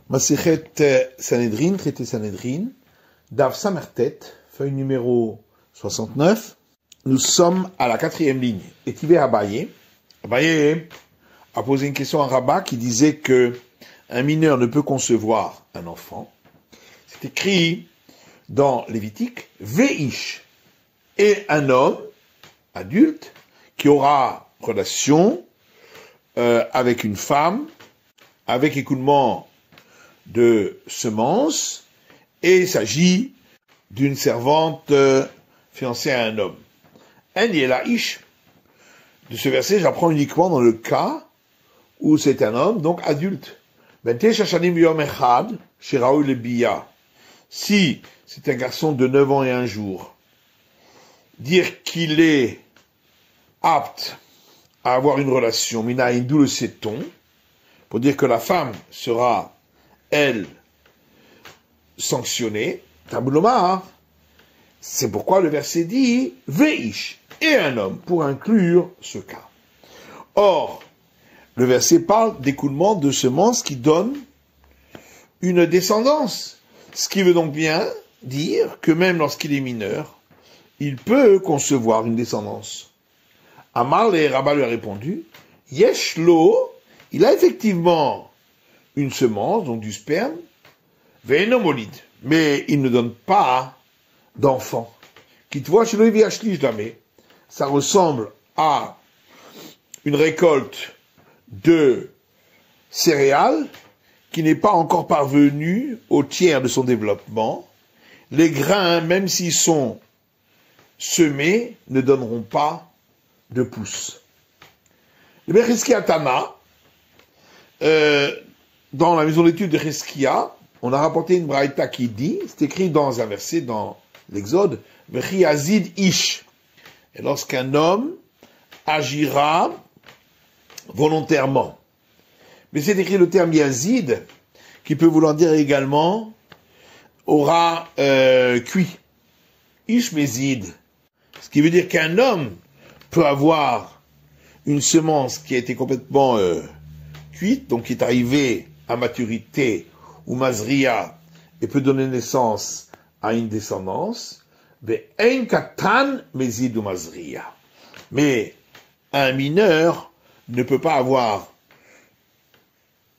Masechet Sanhedrin, traité Sanhedrin, Dav Samertet, feuille numéro 69. Nous sommes à la 4e ligne. Et Tivé Abaye. Abaye a posé une question à Rabat qui disait que un mineur ne peut concevoir un enfant. C'est écrit dans Lévitique, Veish, et un homme adulte qui aura relation avec une femme, avec écoulement de semences, et il s'agit d'une servante fiancée à un homme. En Yelaïch, de ce verset, j'apprends uniquement dans le cas où c'est un homme, donc adulte. Si c'est un garçon de 9 ans et 1 jour, dire qu'il est apte à avoir une relation, minaïn, d'où le sait-on, pour dire que la femme sera, elle, sanctionnée, taboulomar. C'est pourquoi le verset dit Veish, et un homme, pour inclure ce cas. Or, le verset parle d'écoulement de semences qui donnent une descendance. Ce qui veut donc bien dire que même lorsqu'il est mineur, il peut concevoir une descendance. Amar le Rabat lui a répondu, Yeshlo, il a effectivement une semence, donc du sperme, Venomolide, mais il ne donne pas d'enfant. Qui te voit chez le jamais. Ça ressemble à une récolte de céréales qui n'est pas encore parvenue au tiers de son développement. Les grains, même s'ils sont semés, ne donneront pas de pousses. Le Becheskia Tana, dans la maison d'études de Cheskia, on a rapporté une braïta qui dit, c'est écrit dans un verset dans l'Exode, Vechi Azid Ish. Et lorsqu'un homme agira volontairement. Mais c'est écrit le terme Yazid, qui peut vouloir dire également, aura cuit. Ish Mezid. Ce qui veut dire qu'un homme peut avoir une semence qui a été complètement cuite, donc qui est arrivée à maturité, ou mazria, et peut donner naissance à une descendance, mais un mineur ne peut pas avoir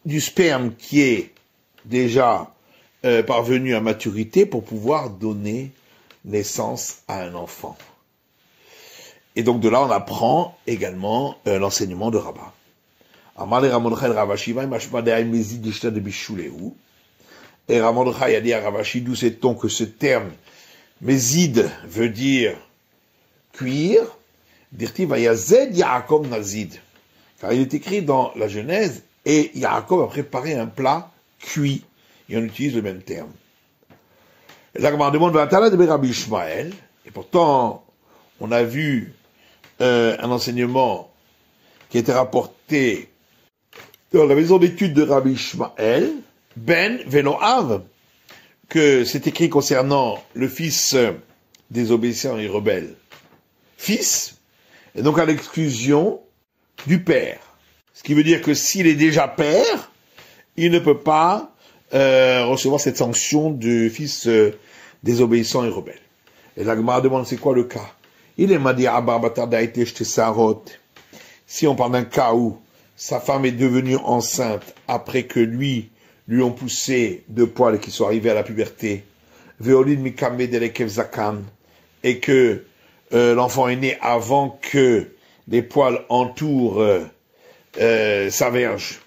du sperme qui est déjà parvenu à maturité pour pouvoir donner naissance à un enfant. Et donc de là, on apprend également l'enseignement de Rabat. Et Ramondechai a dit à Ravashi, d'où sait-on que ce terme Mézid veut dire cuire, dirti Vayazed Yaakov Nazid. Car il est écrit dans la Genèse, et Yaakov a préparé un plat cuit. Et on utilise le même terme. Et là, on demande de Rabbi Ishmael, et pourtant, on a vu un enseignement qui a été rapporté dans la maison d'études de Rabbi Ishmael, Ben Venoav, que c'est écrit concernant le fils désobéissant et rebelle. Fils, et donc à l'exclusion du père. Ce qui veut dire que s'il est déjà père, il ne peut pas recevoir cette sanction de fils désobéissant et rebelle. Et la Gemara demande c'est quoi le cas? Il est madi abarbatar daïté shte sarot. Si on parle d'un cas où sa femme est devenue enceinte après que lui ont poussé 2 poils et qu'ils sont arrivés à la puberté, Veolin mikame delekev zakan, et que l'enfant est né avant que les poils entourent sa verge,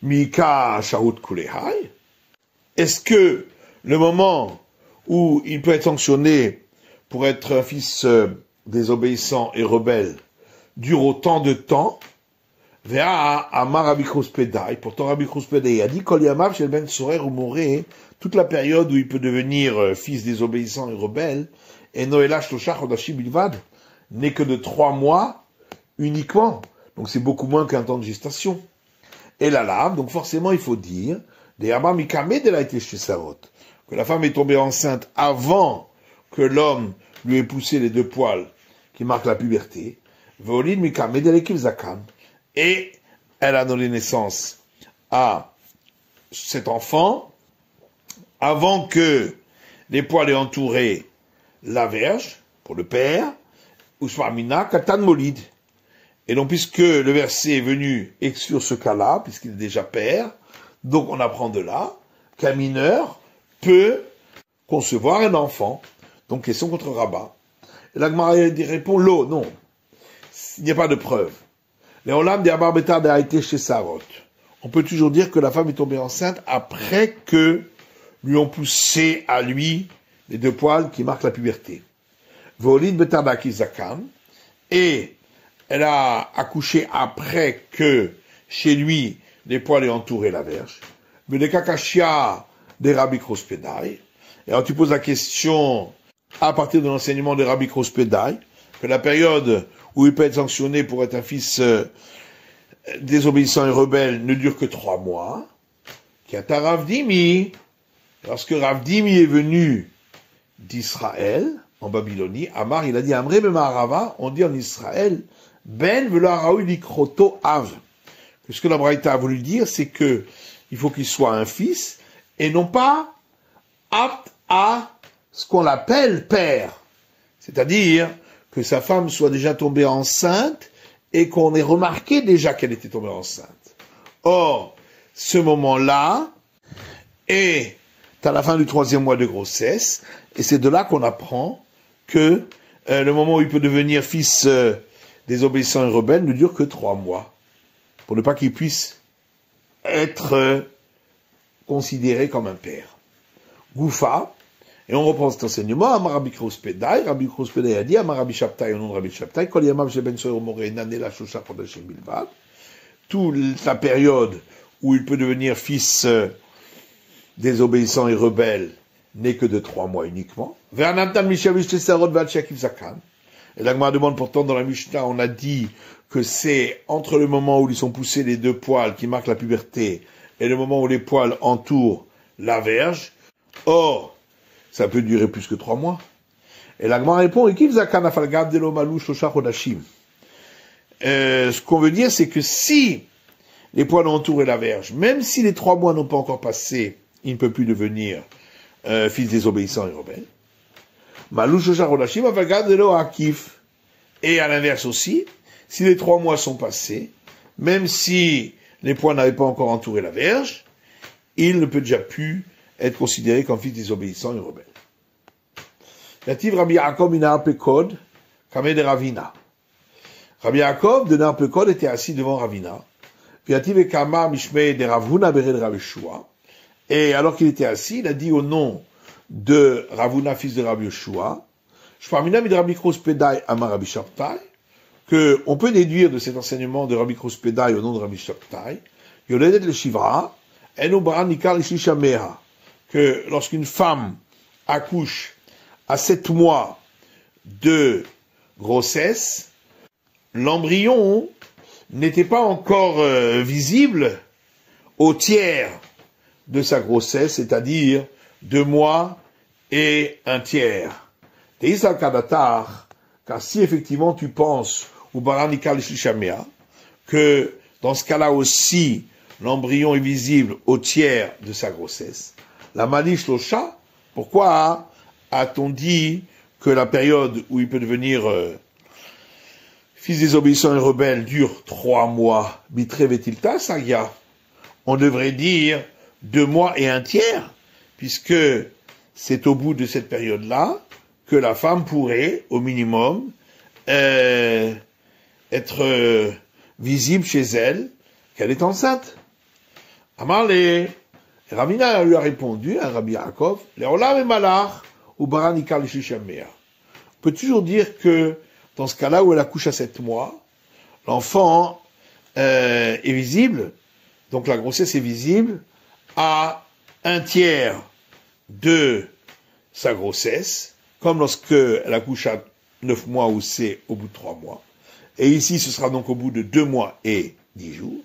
Mika Shaout Kulehai, est-ce que le moment où il peut être sanctionné pour être un fils désobéissant et rebelle dure autant de temps? Pourtant Rabbi Chouspedai a dit toute la période où il peut devenir fils désobéissant et rebelle, et Noéla Shlosha Chodashi Bilvad n'est que de 3 mois uniquement. Donc c'est beaucoup moins qu'un temps de gestation. Et là, donc forcément il faut dire que la femme est tombée enceinte avant que l'homme lui ait poussé les 2 poils qui marquent la puberté. Et elle a donné naissance à cet enfant avant que les poils aient entouré la verge, pour le père, ou Swamina, Katan Molid. Et donc, puisque le verset est venu exclure ce cas-là, puisqu'il est déjà père, donc on apprend de là qu'un mineur peut concevoir un enfant. Donc, question contre Rabat. Et la Gemara répond, l'eau, non. Il n'y a pas de preuve. Les Olam de Abar Betar a été chez Sarot. On peut toujours dire que la femme est tombée enceinte après que lui ont poussé à lui les deux poils qui marquent la puberté. Volid Betar d'Akizakan. Et elle a accouché après que chez lui les poils aient entouré la verge. Mais les Kakashia des Rabbi Krospedai. Et alors tu poses la question à partir de l'enseignement de Rabbi Krospedai, que la période où il peut être sanctionné pour être un fils désobéissant et rebelle ne dure que 3 mois. Qui a Rav Dimi, lorsque Rav Dimi est venu d'Israël, en Babylonie, Amar, il a dit, Amré Bemarava, on dit en Israël, Ben velo araoui likroto av. Ce que la Braïta a voulu dire, c'est que il faut qu'il soit un fils, et non pas apte à ce qu'on appelle père. C'est-à-dire que sa femme soit déjà tombée enceinte, et qu'on ait remarqué déjà qu'elle était tombée enceinte. Or, ce moment-là est à la fin du 3e mois de grossesse, et c'est de là qu'on apprend que le moment où il peut devenir fils désobéissant et rebelle ne dure que 3 mois, pour ne pas qu'il puisse être considéré comme un père. Goufa, et on reprend cet enseignement, Amar Rabbi Krospedai a dit, Amar Rabbi Shabtai, au nom de Rabbi Shabtai, Kol Yamav Sheben Soyer Moreh Nane La Shosha Chodashim Bilvad, toute la période où il peut devenir fils désobéissant et rebelle n'est que de 3 mois uniquement. Et la Gemara demande pourtant dans la Mishnah, on a dit que c'est entre le moment où ils sont poussés les deux poils qui marquent la puberté et le moment où les poils entourent la verge. Or, ça peut durer plus que 3 mois. Et la Gemara répond, ce qu'on veut dire, c'est que si les poils ont entouré la verge, même si les 3 mois n'ont pas encore passé, il ne peut plus devenir fils désobéissant et rebelle. Et à l'inverse aussi, si les 3 mois sont passés, même si les poils n'avaient pas encore entouré la verge, il ne peut déjà plus être considéré comme fils désobéissant et rebelle. Nativ Rabbi Yaakov min Arpekod, Kameh de Ravina. Rabbi Yaakov de Narpekod était assis devant Ravina. Nativ et Kamar Mishmei de Ravuna Bered Ravishua. Et alors qu'il était assis, il a dit au nom de Ravuna, fils de Rabbi Yoshua, Shpamina mid Rabbi Krospedai Amar Rabbi Shabtai, que on peut déduire de cet enseignement de Rabbi Krospedai au nom de Rabbi Shabtai, Yoledet le Shivra, Enu Baran Nikar Lishishameha, que lorsqu'une femme accouche à 7 mois de grossesse, l'embryon n'était pas encore visible au tiers de sa grossesse, c'est-à-dire 2 mois et 1/3. Teisal Kadatar, car si effectivement tu penses, ou Baranikal Shishamea, que dans ce cas-là aussi, l'embryon est visible au tiers de sa grossesse, la Malish Losha, pourquoi a-t-on dit que la période où il peut devenir fils désobéissant et rebelle dure 3 mois? Bitre Vetilta Sagia. On devrait dire 2 mois et 1/3, puisque c'est au bout de cette période-là que la femme pourrait, au minimum, être visible chez elle qu'elle est enceinte. Amarle, Ravina lui a répondu à Rabbi Yaakov, les Olam et Malach, ou Baranikal Shishamea. On peut toujours dire que, dans ce cas-là où elle accouche à 7 mois, l'enfant est visible, donc la grossesse est visible, à 1/3 de sa grossesse, comme lorsque elle accouche à 9 mois ou c'est au bout de 3 mois. Et ici, ce sera donc au bout de 2 mois et 10 jours.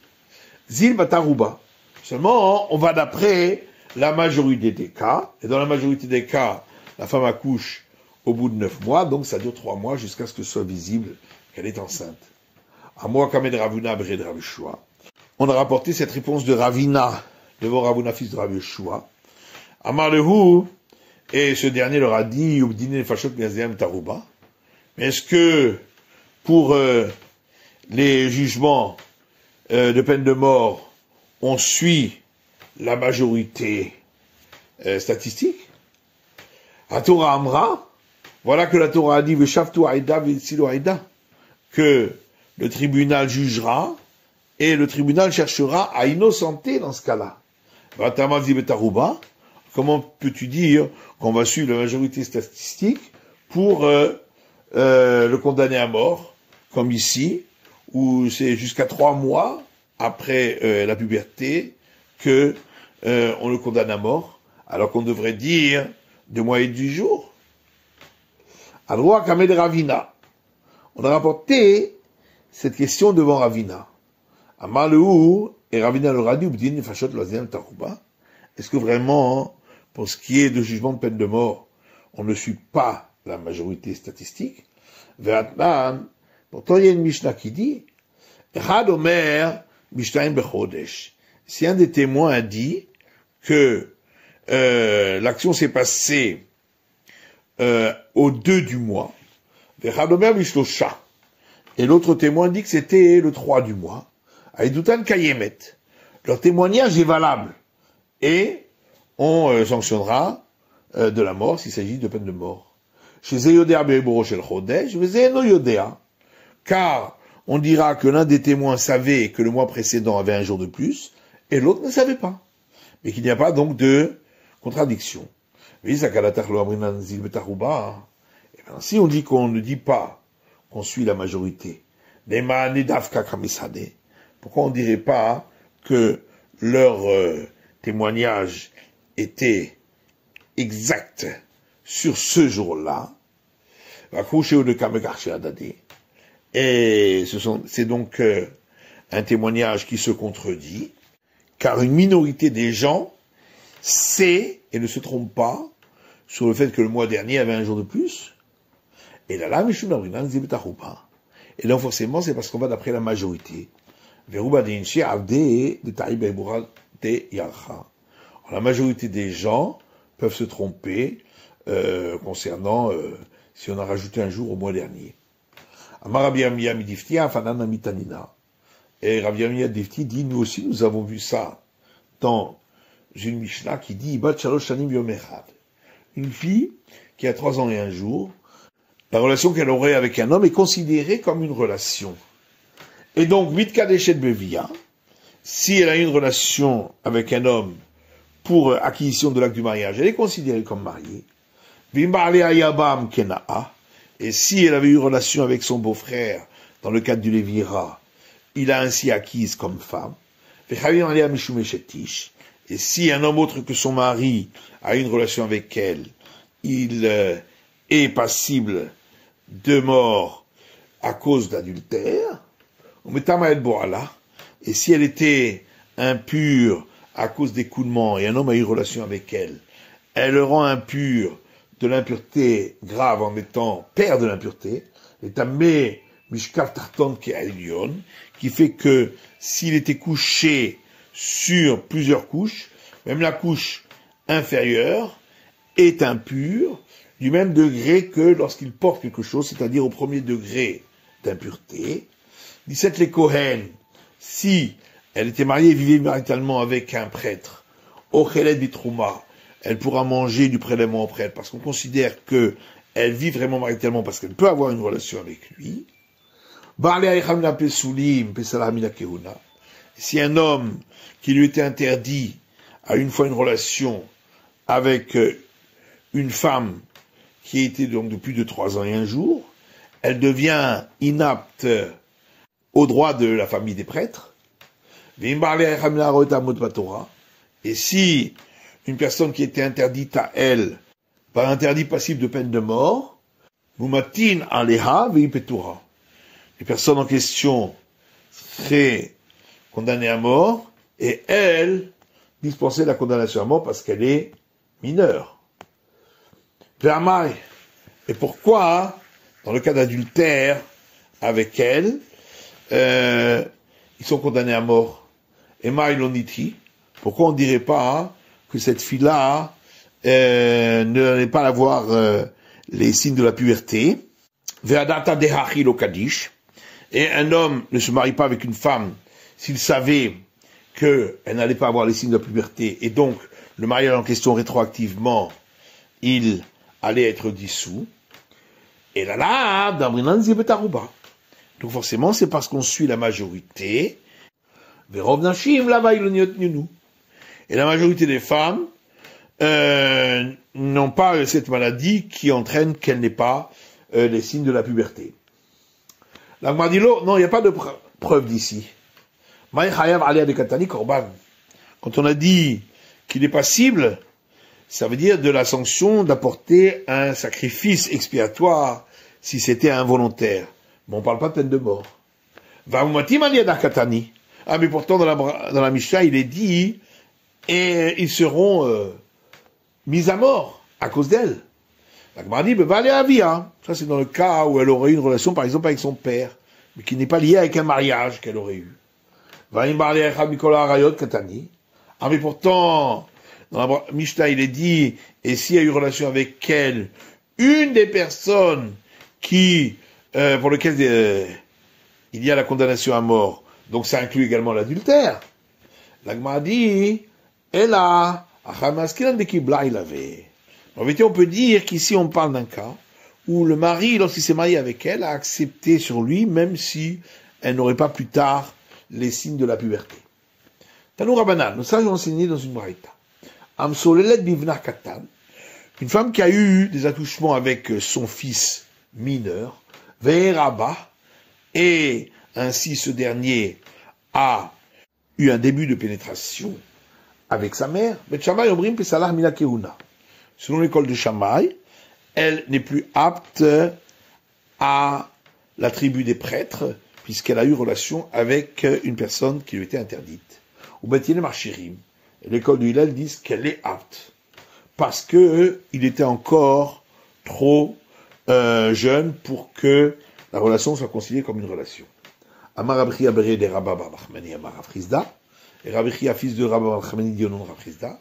Zil Bataruba. Seulement, on va d'après la majorité des cas, et dans la majorité des cas, la femme accouche au bout de 9 mois, donc ça dure 3 mois jusqu'à ce que ce soit visible qu'elle est enceinte. À moi, Kamed Ravuna Bered Ravishua. On a rapporté cette réponse de Ravina devant Ravuna, fils de Rav Yeshua. Amar lehu, et ce dernier leur a dit, Ubdine Fashot Miazdeam Taruba. Mais est-ce que, pour les jugements de peine de mort, on suit la majorité statistique? La Torah Amra, voilà que la Torah a dit, Veshavtu Aïda, Vetsilo Aïda, que le tribunal jugera, et le tribunal cherchera à innocenter dans ce cas-là. Comment peux-tu dire qu'on va suivre la majorité statistique pour le condamner à mort, comme ici, où c'est jusqu'à 3 mois après la puberté que on le condamne à mort, alors qu'on devrait dire 2 mois et 10 jours. À droit Kamed Ravina, on a rapporté cette question devant Ravina. Amar lehu, et Ravina leur a dit, Ubdin Fashot Loazem Taruba. Est-ce que vraiment, pour ce qui est de jugement de peine de mort, on ne suit pas la majorité statistique? Ve'atnan, pourtant il y a une Mishnah qui dit, Echad Omer Mishnayim Bechodesh. Si un des témoins a dit que l'action s'est passée au 2 du mois, Ve'echad Omer Mishlosha, et l'autre témoin dit que c'était le 3 du mois, Aïdoutan Kayemet. Leur témoignage est valable. Et on sanctionnera de la mort s'il s'agit de peine de mort. Chez Zeyodea Beiboro Shel Chodesh, Vezeyeno Yodea. Car on dira que l'un des témoins savait que le mois précédent avait un jour de plus, et l'autre ne savait pas. Mais qu'il n'y a pas donc de contradiction. Et bien, si on dit qu'on ne dit pas qu'on suit la majorité, pourquoi on ne dirait pas que leur témoignage était exact sur ce jour-là? Et c'est donc un témoignage qui se contredit, car une minorité des gens sait et ne se trompe pas sur le fait que le mois dernier avait un jour de plus. Et là, et donc forcément, c'est parce qu'on va d'après la majorité. La majorité des gens peuvent se tromper concernant si on a rajouté un jour au mois dernier. Et Rabbi Yamia Difti dit, nous aussi nous avons vu ça dans une Mishnah qui dit, une fille qui a 3 ans et 1 jour, la relation qu'elle aurait avec un homme est considérée comme une relation. Et donc, Mitkadeshet Bevia, si elle a une relation avec un homme pour acquisition de l'acte du mariage, elle est considérée comme mariée. Et si elle avait eu relation avec son beau-frère dans le cadre du Lévira, il a ainsi acquise comme femme. Et si un homme autre que son mari a une relation avec elle, il est passible de mort à cause d'adultère. Et si elle était impure à cause d'écoulement et un homme a eu relation avec elle, elle le rend impure de l'impureté grave en étant père de l'impureté, et tamé mishkav tarton ki ailion, qui fait que s'il était couché sur plusieurs couches, même la couche inférieure est impure du même degré que lorsqu'il porte quelque chose, c'est-à-dire au premier degré d'impureté. 17 les Kohen, si elle était mariée et vivait maritalement avec un prêtre, Ocheled bitrouma, elle pourra manger du prélèvement au prêtre, parce qu'on considère que elle vit vraiment maritalement, parce qu'elle peut avoir une relation avec lui. Si un homme qui lui était interdit a une fois une relation avec une femme qui était donc de plus de 3 ans et 1 jour, elle devient inapte au droit de la famille des prêtres. Et si une personne qui était interdite à elle, par interdit passible de peine de mort, mumatin aleha veipetura, les personnes en question seraient condamnées à mort, et elle dispenser la condamnation à mort parce qu'elle est mineure. Et pourquoi, dans le cas d'adultère avec elle, ils sont condamnés à mort? Et Maïloniti, Pourquoi on ne dirait pas que cette fille-là n'allait pas avoir les signes de la puberté? Ve'adata dehachi lo kadish. Et un homme ne se marie pas avec une femme s'il savait qu'elle n'allait pas avoir les signes de la puberté, et donc le mariage en question rétroactivement, il allait être dissous. Et là, d'Amrinan Zibetaruba. Donc forcément, c'est parce qu'on suit la majorité. Verov Nashim, là-bas, il et la majorité des femmes n'ont pas cette maladie qui entraîne qu'elle n'ait pas les signes de la puberté. L'Agmadilo, non, il n'y a pas de preuve d'ici. Quand on a dit qu'il est passible, ça veut dire de la sanction d'apporter un sacrifice expiatoire si c'était involontaire. Mais on ne parle pas de peine de mort. Ah, mais pourtant dans la Mishnah, il est dit, et ils seront mis à mort à cause d'elle. La Gemara dit, ça c'est dans le cas où elle aurait eu une relation par exemple avec son père, mais qui n'est pas liée avec un mariage qu'elle aurait eu. Ah, mais pourtant, dans la Mishnah, il est dit, et s'il y a eu relation avec elle, une des personnes qui, pour lesquelles il y a la condamnation à mort, donc ça inclut également l'adultère. La Gemara dit, elle a, il avait. En vérité, on peut dire qu'ici on parle d'un cas où le mari, lorsqu'il s'est marié avec elle, a accepté sur lui, même si elle n'aurait pas plus tard les signes de la puberté. Tanou Rabanan, nous sages ont enseigné dans une braïta. Amsolelet bivna katan, une femme qui a eu des attouchements avec son fils mineur, ve'eraba, et ainsi ce dernier a eu un début de pénétration avec sa mère, Bet Shammai Omrim Pesalah Mina Keuna. Selon l'école de Shammai, elle n'est plus apte à la tribu des prêtres, puisqu'elle a eu relation avec une personne qui lui était interdite. Ou Betiene Marchirim. L'école de Hillel dit qu'elle est apte, parce que il était encore trop jeune pour que la relation soit considérée comme une relation. Amar Rabbi Abere de Rabba Bar Nachmani Amar Afrizda, et Rabbi Chia, fils de Rabba Bar Nachmani, dit au nom de Rafrizda.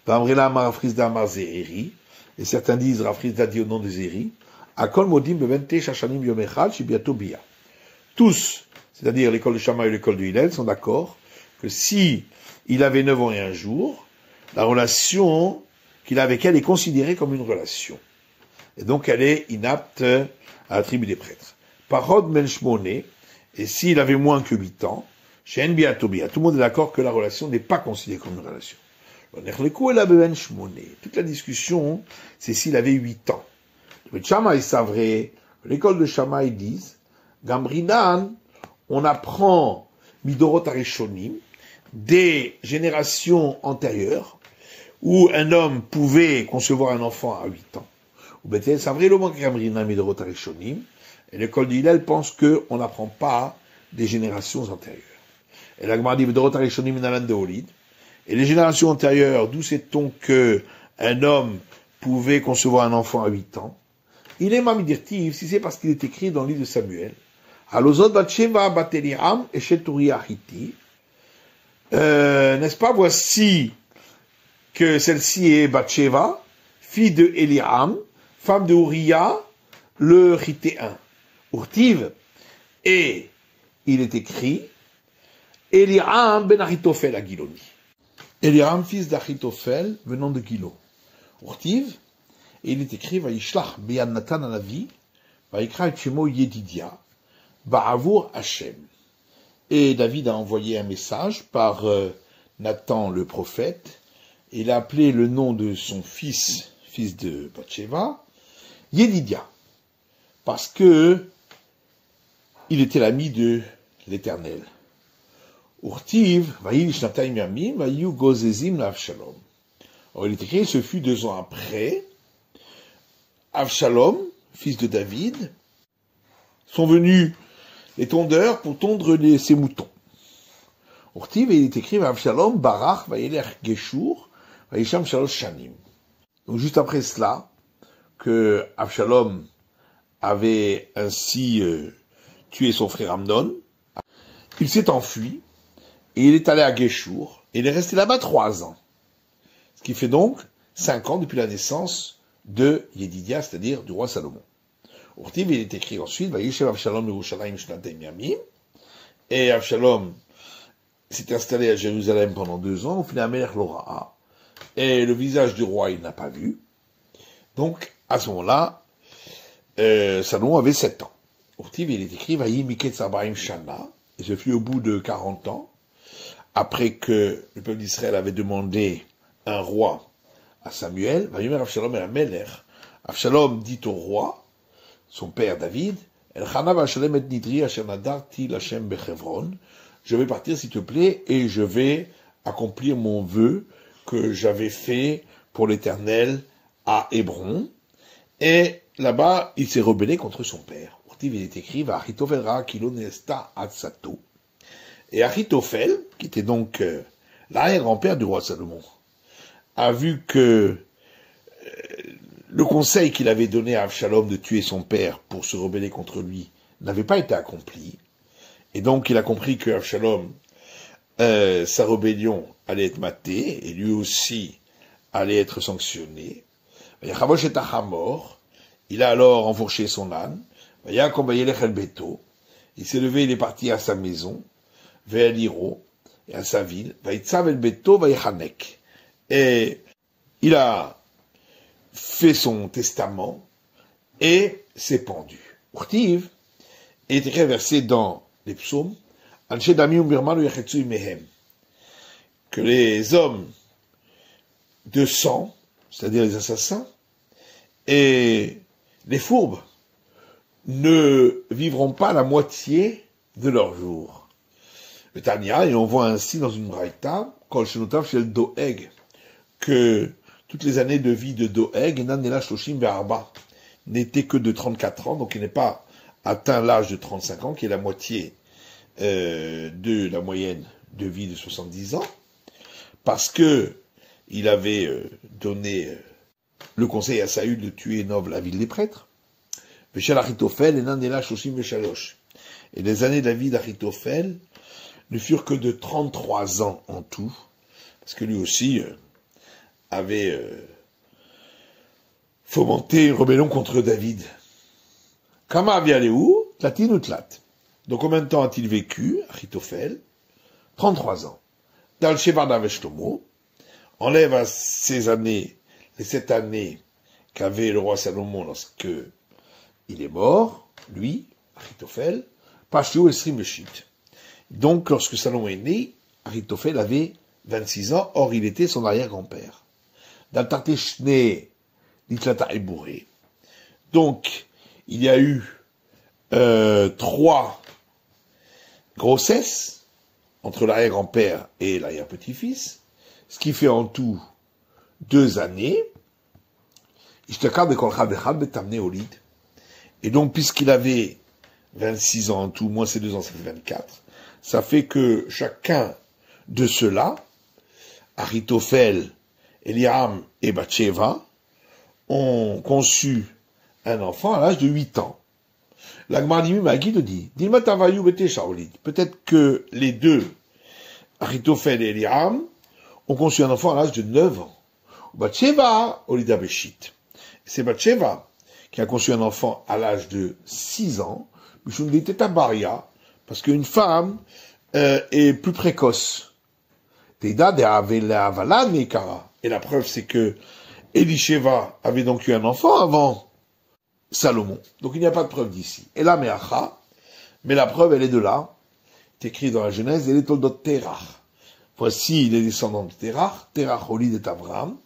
Vamrela Amar Afrizda Amar Zehiri, et certains disent Rafrizda dit au nom de Zehiri. Akol Modim Bevente Shashanim Yom Echad Shibiato Bia. Tous, c'est-à-dire l'école de Shammai et l'école de Hillel, sont d'accord que si il avait 9 ans et un jour, la relation qu'il a avec elle est considérée comme une relation. Et donc elle est inapte à la tribu des prêtres. Parod Menshmone, et s'il avait moins que 8 ans, chez Nbia Tobia, tout le monde est d'accord que la relation n'est pas considérée comme une relation. Toute la discussion, c'est s'il avait 8 ans. Le Shammai savrait, l'école de Shammai disent, Gambrinan, on apprend Midorot Arishonim, des générations antérieures, où un homme pouvait concevoir un enfant à 8 ans. Ou Bethel savrait le manque Gambrinan Midorot Arishonim, et l'école d'Hillel pense qu'on n'apprend pas des générations antérieures. Et la Gemara dit Midorot Arishonim Nalan de Olid. Et les générations antérieures, d'où sait-on que un homme pouvait concevoir un enfant à 8 ans? Il est mamidirtiv, si c'est parce qu'il est écrit dans le livre de Samuel. Alozot Batsheva Bateliam et Sheturiah Hiti. N'est-ce pas, voici que celle-ci est Batsheva, fille de Eliam, femme de Uriah, le Hitéen. Urtiv, et il est écrit, Eliam ben Achitophel à Giloni. Eliam, fils d'Achitophel, venant de Gilo. Urtiv, et il est écrit, Vaishlach be'an Natan alavi, Vaikra et Shemo Yedidia, Ba'avour Hashem. Et David a envoyé un message par Nathan le prophète. Il a appelé le nom de son fils de Bathsheba, Yedidia, parce que il était l'ami de l'Éternel. Urtiv, Vaïl Shnataim Yamim, Vaïu Gozezim l'Avshalom. Alors il est écrit, ce fut 2 ans après, Avshalom, fils de David, sont venus les tondeurs pour tondre ses moutons. Urtiv, et il est écrit, Avshalom, Barach, Vaïler Geshur, Vaïsham Shalosh Shanim. Donc juste après cela, que Avshalom avait ainsi tué son frère Amnon, il s'est enfui, et il est allé à Guéchour, et il est resté là-bas 3 ans. Ce qui fait donc 5 ans depuis la naissance de Yedidia, c'est-à-dire du roi Salomon. Urtiv, il est écrit ensuite, Vayishev Avshalom Yerushalayim Shnatem Yamim, et Avshalom s'est installé à Jérusalem pendant 2 ans, au final, Melech Lora'a, et le visage du roi, il n'a pas vu. Donc, à ce moment-là, Salomon avait 7 ans. Urtiv, il est écrit, Vayi Miket Sabaim Shana, et ce fut au bout de 40 ans, après que le peuple d'Israël avait demandé un roi à Samuel, Vayimer Avshalom et Melech, Avshalom dit au roi, son père David, El Chana Vashalem et Nidri Asher Nadarti Lachem Bechevron, je vais partir s'il te plaît et je vais accomplir mon vœu que j'avais fait pour l'Éternel à Hébron. Et là-bas, il s'est rebellé contre son père. Il est écrit, va Achitophel Ra Kilo Nesta Atsato. Et Achitophel, qui était donc l'arrière-grand-père du roi Salomon, a vu que le conseil qu'il avait donné à Avshalom de tuer son père pour se rebeller contre lui n'avait pas été accompli. Et donc il a compris que Avshalom, sa rébellion allait être matée, et lui aussi allait être sanctionné. Il a alors enfourché son âne. Il s'est levé, il est parti à sa maison, vers l'Iro, et à sa ville. Et il a fait son testament et s'est pendu. Urtiv est écrit versé dans les psaumes, que les hommes de sang, c'est-à-dire les assassins, et les fourbes, ne vivront pas la moitié de leur jour. Le Tania, et on voit ainsi dans une braïta, Kol Shenotav Shel Doeg, que toutes les années de vie de Doeg, Nanela Shoshim Be'arba, n'était que de 34 ans, donc il n'est pas atteint l'âge de 35 ans, qui est la moitié de la moyenne de vie de 70 ans, parce que il avait donné le conseil à Saül de tuer Nov, la ville des prêtres. Et les années de la vie d'Achitophel ne furent que de 33 ans en tout, parce que lui aussi avait fomenté une rébellion contre David. Kama avialéou, tlatin ou tlat. Donc combien de temps a-t-il vécu, Achitophel? 33 ans. Dans le Shevard Shlomo, enlève à ces années, les 7 années qu'avait le roi Salomon lorsque il est mort, lui, Achitophel, Pashtu Esrim Beshit. Donc, lorsque Salomon est né, Achitophel avait 26 ans, or il était son arrière-grand-père. Dans Tarteshne, Litlata Ebouré. Donc, il y a eu 3 grossesses entre l'arrière-grand-père et l'arrière-petit-fils, ce qui fait en tout 2 années. Et donc, puisqu'il avait 26 ans en tout, moins ces 2 ans, ça fait 24, ça fait que chacun de ceux-là, Achitophel, Eliam et Bathsheba, ont conçu un enfant à l'âge de 8 ans. L'Agmardimu Magid dit, peut-être que les deux, Achitophel et Eliam, ont conçu un enfant à l'âge de 9 ans. Bathsheba, Olida Beshit. C'est Bathsheba qui a conçu un enfant à l'âge de 6 ans, parce qu'une femme est plus précoce. Et la preuve, c'est que Elisheva avait donc eu un enfant avant Salomon. Donc il n'y a pas de preuve d'ici. Et là, mais la preuve, elle est de là. C'est écrit dans la Genèse, elle est toldot Terach. Voici les descendants de Terach. Terach, Olid et Avram.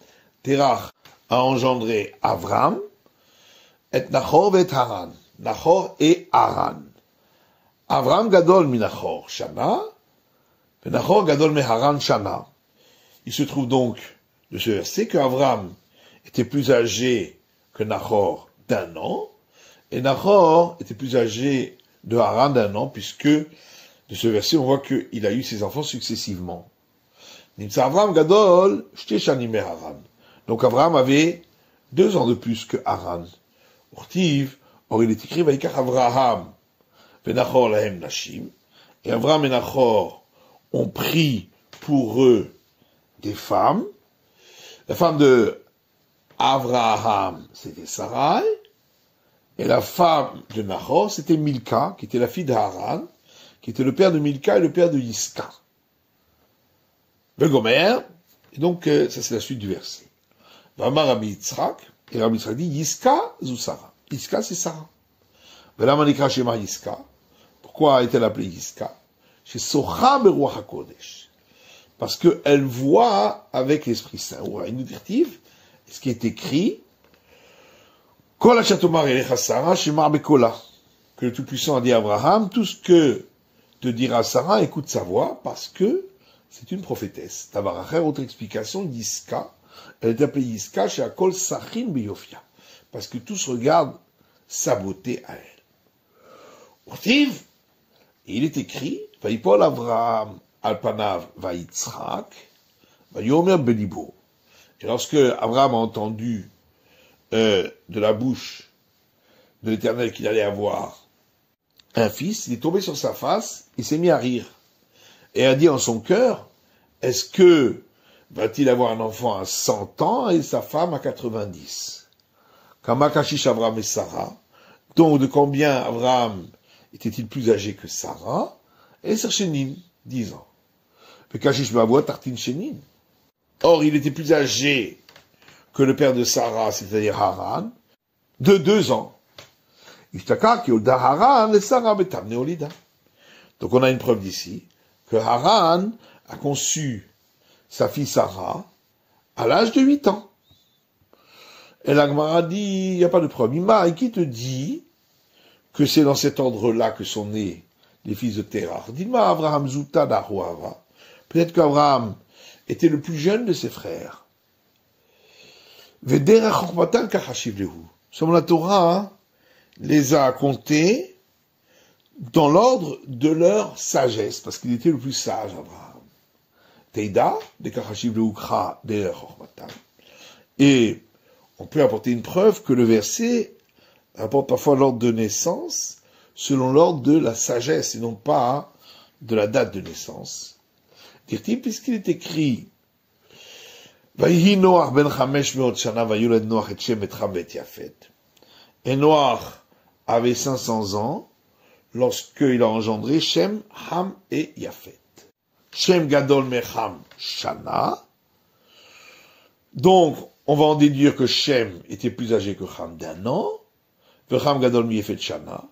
Terach a engendré Avram, et Nachor et Haran. Nachor et Haran. Avram gadol mi Nachor Shana, et Nachor gadol mi Haran Shana. Il se trouve donc de ce verset que Avram était plus âgé que Nachor d'1 an, et Nachor était plus âgé de Haran d'1 an, puisque de ce verset on voit qu'il a eu ses enfants successivement. Nimsa Avram gadol shte shanim Haran. Donc Avram avait 2 ans de plus que Haran. Urtiv, or il est écrit Vaikach Avraham, Venachor lahem nashim, et Avram et Nachor ont pris pour eux des femmes. La femme de Abraham, c'était Sarai, et la femme de Nahor, c'était Milka, qui était la fille d'Haran, qui était le père de Milka et le père de Yiska. Le Gomer, et donc ça c'est la suite du verset. Vamar Rabbi Yitzhak, et Rabbi Yitzhak dit Yiska zou Sarah. Yiska c'est Sarah. Vela manikra shema Yiska. Pourquoi est-elle appelée Yiska? Chez Socha beruach hakodesh. Parce qu'elle voit avec l'Esprit Saint. Ou une directive, ce qui est écrit, Kol hachatomar elecha Sarah shemar bekola. Que le Tout-Puissant a dit à Abraham, tout ce que te dira Sarah, écoute sa voix, parce que c'est une prophétesse. Tabaracher, autre explication, Yiska, elle est appelée Yiska chez Akol Sachin Beyofia. Parce que tous regardent sa beauté à elle. Urtiv, il est écrit, Vaipol Avraham Alpanav Vayitzrak, Vayomer Belibo. Et lorsque Abraham a entendu de la bouche de l'Éternel qu'il allait avoir un fils, il est tombé sur sa face, il s'est mis à rire. Et a dit en son cœur, est-ce que va-t-il avoir un enfant à 100 ans et sa femme à 90? Kamakashish Abraham et Sarah. Donc de combien Abraham était-il plus âgé que Sarah? Et Ser Shenin, 10 ans. Kashish Bavoua Tartin Shenin. Or, il était plus âgé que le père de Sarah, c'est-à-dire Haran, de 2 ans. Ishtaka ki olda Haran et Sarah betamne olida. Donc on a une preuve d'ici que Haran a conçu sa fille Sarah à l'âge de 8 ans. Et la Gemara dit, il n'y a pas de preuve. Ima, et qui te dit que c'est dans cet ordre-là que sont nés les fils de Terah? Dis-moi, Abraham Zouta d'Arouava. Peut-être qu'Abraham était le plus jeune de ses frères. Selon la Torah, les a comptés dans l'ordre de leur sagesse, parce qu'il était le plus sage, Abraham. Teida, de Kachashiv Leukra, de Chormatan. Et on peut apporter une preuve que le verset apporte parfois l'ordre de naissance selon l'ordre de la sagesse et non pas de la date de naissance. Dire-t-il, puisqu'il est écrit Vayihi Noach ben 500 shana vayulad Noach et Shem et Ham et Yafet. Et Noach avait 500 ans lorsqu'il a engendré Shem, Ham et Yafet. Shem gadol mecham shana. Donc, on va en déduire que Shem était plus âgé que Ham d'1 an, que Ham gadol mi Yafet shana,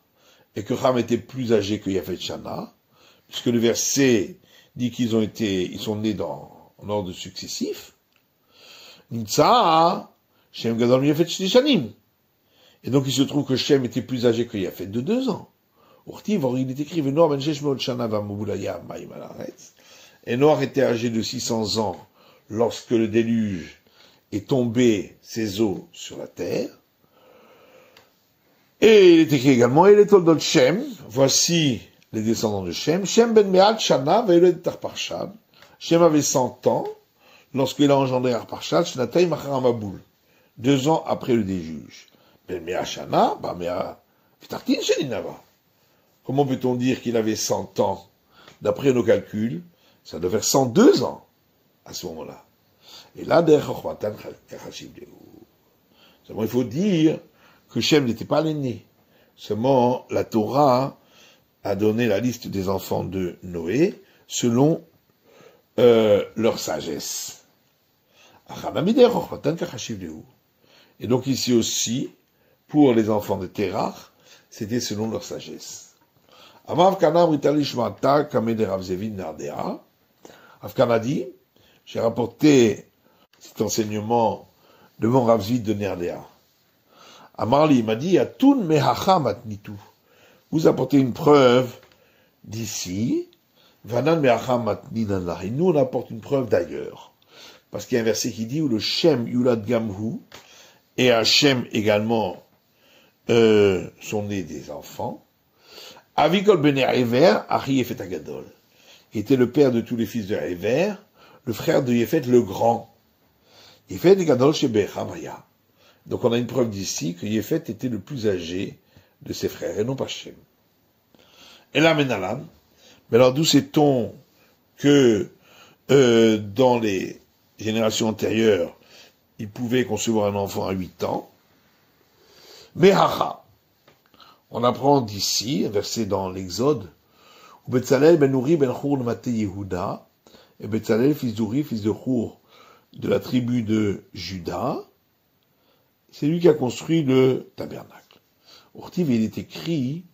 et que Ham était plus âgé que Yafet shana, puisque le verset dit ils sont nés en ordre successif. Nimtsa, Shem gadol mi Yafet shnishanim. Et donc il se trouve que Shem était plus âgé que Yafet de 2 ans. Urtiv, il est écrit, Noach ben 600 shana v'amobulaya ma'im alaretz. Et Noach était âgé de 600 ans lorsque le déluge est tombé ses eaux sur la terre. Et il est écrit également, et les toldot Shem, voici les descendants de Shem. Shem ben me'at shana v'yoled Arparchad. Shem avait 100 ans lorsqu'il a engendré Arparchad, Shnatay machar Maboul, 2 ans après le déluge. Ben me'at shana, bah me'at v'tartin sheninava. Comment peut-on dire qu'il avait 100 ans? D'après nos calculs, ça doit faire 102 ans à ce moment-là. Et là, il faut dire que Shem n'était pas l'aîné. Seulement, la Torah a donné la liste des enfants de Noé selon leur sagesse. Et donc ici aussi, pour les enfants de Terah, c'était selon leur sagesse. Afkana dit, j'ai rapporté cet enseignement devant Rav Zvid de Nerdea. Amarli, il m'a dit, Atun mehacha matnitu. Vous apportez une preuve d'ici. Vanan mehacha matninan lahi. Nous, on apporte une preuve d'ailleurs. Parce qu'il y a un verset qui dit, où le Shem yulad gamhu, et Hachem également, sont nés des enfants. Avikol ben Ever, Achi Yefet Agadol. Il était le père de tous les fils de Ever, le frère de Yefet le grand. Yefet Agadol Shebe Hamaya. Donc on a une preuve d'ici que Yefet était le plus âgé de ses frères, et non pas Shem. Et là, Menalan. Mais alors d'où sait-on que dans les générations antérieures, il pouvait concevoir un enfant à 8 ans. Mais haha, on apprend d'ici, un verset dans l'Exode, où Betzalel ben Uri ben Hur le maté Yehuda, et Betzalel, fils d'Uri, fils de Hur, de la tribu de Juda, c'est lui qui a construit le tabernacle. Urtiv, il est écrit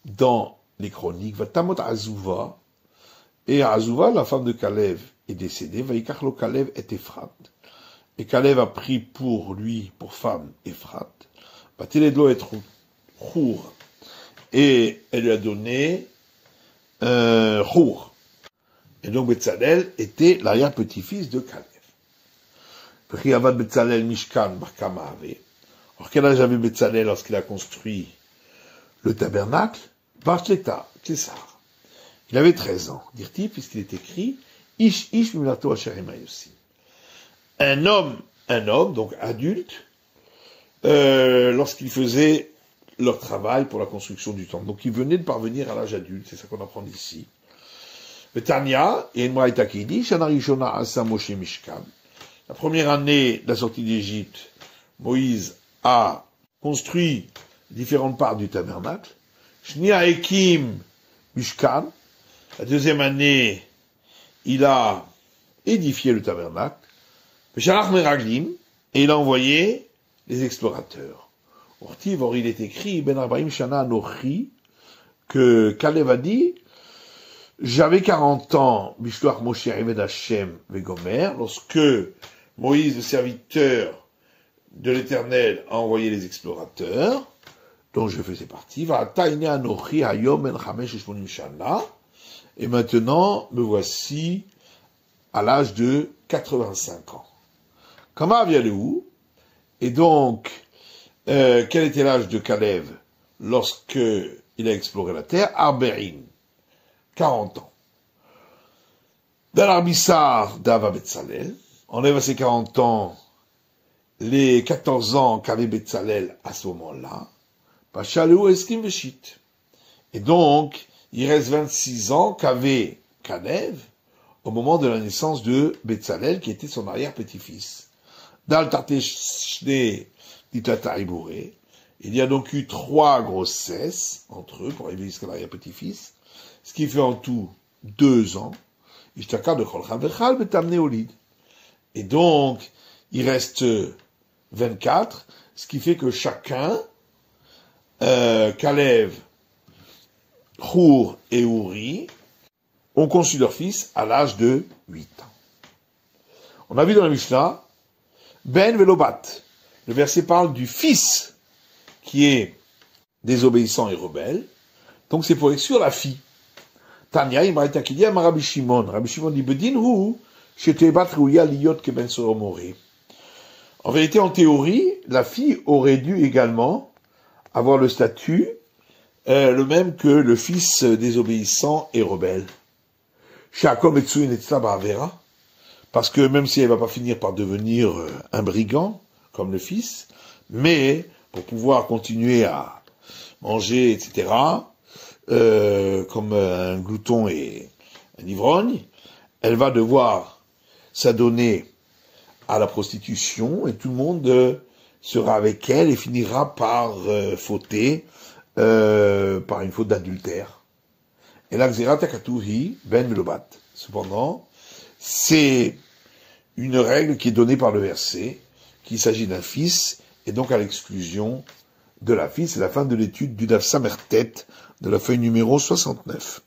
dans les chroniques, Vatamot Azuva, et Azuva, la femme de Kalev, est décédée, Vaikachlo Kalev et Ephrat. Et Kalev a pris pour lui, pour femme, Ephrat. Bateledlo et Hur. Et elle lui a donné Hur. Et donc Betzalel était l'arrière-petit-fils de Kalev. Priavad Betzalel Mishkan Barkamave. Alors quel âge avait Betzalel lorsqu'il a construit le tabernacle? Barchleta, César. Il avait 13 ans, dit-il, puisqu'il est écrit Ish Ish Milato Asheremayusi. Un homme, donc adulte, lorsqu'ils faisaient leur travail pour la construction du temple. Donc ils venaient de parvenir à l'âge adulte, c'est ça qu'on apprend ici. Le Tanya, et une braïta qui dit, Shana Rishona Asa Moshe Mishkan. La première année de la sortie d'Égypte, Moïse a construit différentes parts du tabernacle. Shnia Ekim Mishkan. La deuxième année, il a édifié le tabernacle. Shalach Meraglim, et il a envoyé les explorateurs. Ortiv, or il est écrit, Ben Abrahim Shana Anochi, que Kalev a dit, j'avais 40 ans, Bishloach Moshe Eved Hashem Vegomer, lorsque Moïse, le serviteur de l'Éternel, a envoyé les explorateurs, dont je faisais partie, Va'ataine Anochi Hayom Ben Chamesh Eshmonim Shana, et maintenant, me voici à l'âge de 85 ans. Comment vient de où? Et donc, quel était l'âge de Kalev lorsque il a exploré la terre? Arbein, 40 ans. Dans l'Arbissar d'Ava Betzalel, enlève à ses 40 ans les 14 ans qu'avait Betzalel à ce moment-là, Pachalou Eskim Veshit. Et donc, il reste 26 ans qu'avait Kalev au moment de la naissance de Betzalel, qui était son arrière-petit-fils. Dans le Tarteshne d'Itlataribouré, il y a donc eu 3 grossesses entre eux pour arriver jusqu'à l'arrière-petit-fils, ce qui fait en tout 2 ans. Ishtaka de Cholchal Vechal Betamne Olid. Et donc, il reste 24, ce qui fait que chacun, Kalev, Hur et Uri, ont conçu leur fils à l'âge de 8 ans. On a vu dans la Mishnah, Ben Velobat. Le verset parle du fils qui est désobéissant et rebelle. Donc c'est pour exclure la fille. Tanya, il m'a été acquis à Rabbi Shimon. Rabbi Shimon dit, Bedin hu, shetebat rouya liyot ke ben soromori. En vérité, en théorie, la fille aurait dû également avoir le statut le même que le fils désobéissant et rebelle. Shakom etsu netzla ba'avera. Parce que même si elle va pas finir par devenir un brigand, comme le fils, mais pour pouvoir continuer à manger, etc., comme un glouton et un ivrogne, elle va devoir s'adonner à la prostitution et tout le monde sera avec elle et finira par fauter par une faute d'adultère. Et là, Xerat Takatuhi ben Lobat. Cependant, c'est une règle qui est donnée par le verset, qu'il s'agit d'un fils, et donc à l'exclusion de la fille. C'est la fin de l'étude du Daf Samertet, de la feuille numéro 69.